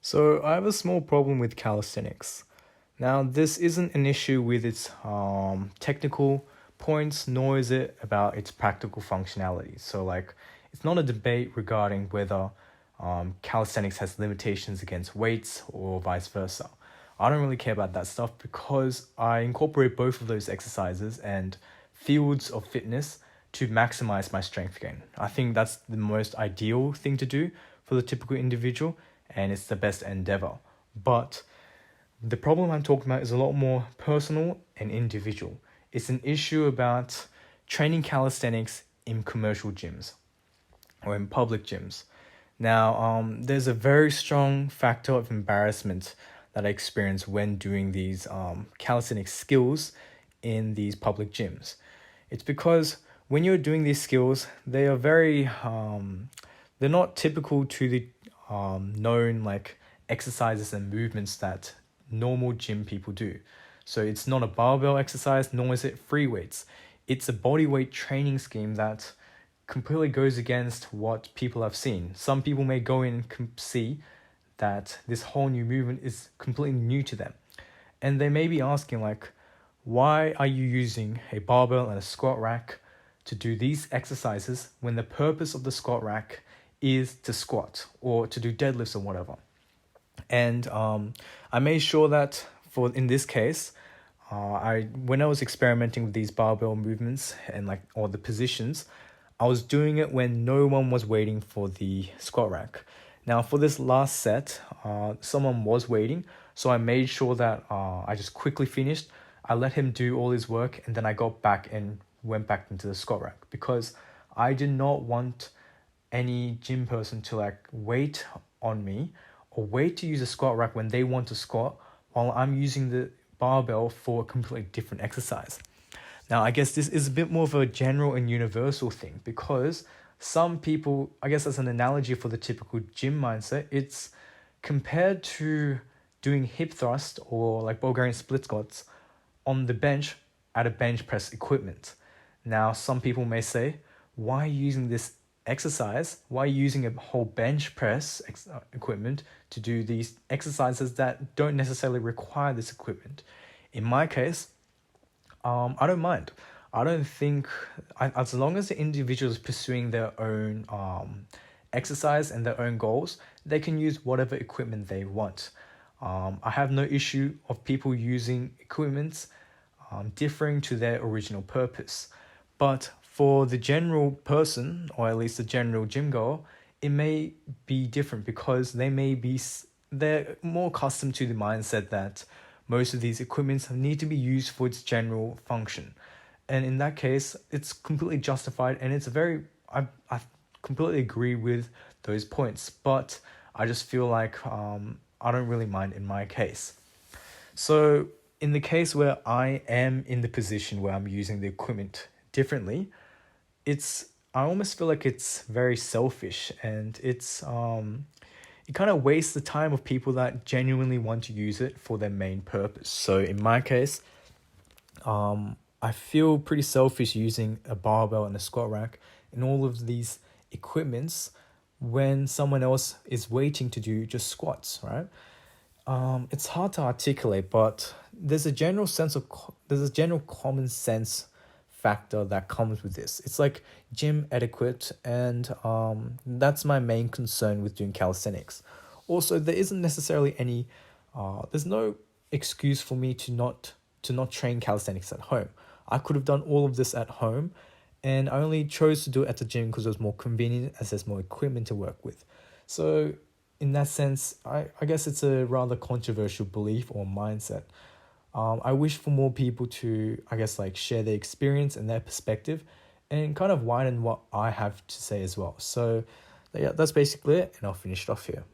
So I have a small problem with calisthenics. Now, this isn't an issue with its technical points, nor is it about its practical functionality. So, it's not a debate regarding whether calisthenics has limitations against weights or vice versa. I don't really care about that stuff because I incorporate both of those exercises and fields of fitness to maximize my strength gain. I think that's the most ideal thing to do for the typical individual, and it's the best endeavor. But the problem I'm talking about is a lot more personal and individual. It's an issue about training calisthenics in commercial gyms or in public gyms. Now, there's a very strong factor of embarrassment that I experience when doing these calisthenics skills in these public gyms. It's because when you're doing these skills, they are they're not typical to the known exercises and movements that normal gym people do. So it's not a barbell exercise, nor is it free weights. It's a body weight training scheme that completely goes against what people have seen. Some people may go in and see that this whole new movement is completely new to them. And they may be asking why are you using a barbell and a squat rack to do these exercises when the purpose of the squat rack is to squat or to do deadlifts or whatever? And I made sure that in this case, when I was experimenting with these barbell movements and all the positions, I was doing it when no one was waiting for the squat rack. Now for this last set, someone was waiting, so I made sure that I just quickly finished. I let him do all his work, and then I got back and went back into the squat rack because I did not want any gym person to wait on me or wait to use a squat rack when they want to squat while I'm using the barbell for a completely different exercise. Now, I guess this is a bit more of a general and universal thing because some people, I guess as an analogy for the typical gym mindset, it's compared to doing hip thrust or Bulgarian split squats on the bench at a bench press equipment. Now, some people may say, why are you using this exercise? Why are you using a whole bench press equipment to do these exercises that don't necessarily require this equipment? In my case, I don't mind. I don't think, as long as the individual is pursuing their own exercise and their own goals, they can use whatever equipment they want. I have no issue of people using equipment differing to their original purpose. But for the general person, or at least the general gym goer, it may be different because they're more accustomed to the mindset that most of these equipments need to be used for its general function. And in that case, it's completely justified, and I completely agree with those points, but I just feel like I don't really mind in my case. So in the case where I am in the position where I'm using the equipment differently, I almost feel like it's very selfish, and it kind of wastes the time of people that genuinely want to use it for their main purpose. So in my case, I feel pretty selfish using a barbell and a squat rack and all of these equipments when someone else is waiting to do just squats, right? It's hard to articulate, but there's a general common sense factor that comes with this. It's like gym etiquette, and that's my main concern with doing calisthenics. Also, there isn't necessarily there's no excuse for me to not train calisthenics at home. I could have done all of this at home, and I only chose to do it at the gym because it was more convenient as there's more equipment to work with. So in that sense, I guess it's a rather controversial belief or mindset. I wish for more people to, share their experience and their perspective and kind of widen what I have to say as well. So yeah, that's basically it, and I'll finish it off here.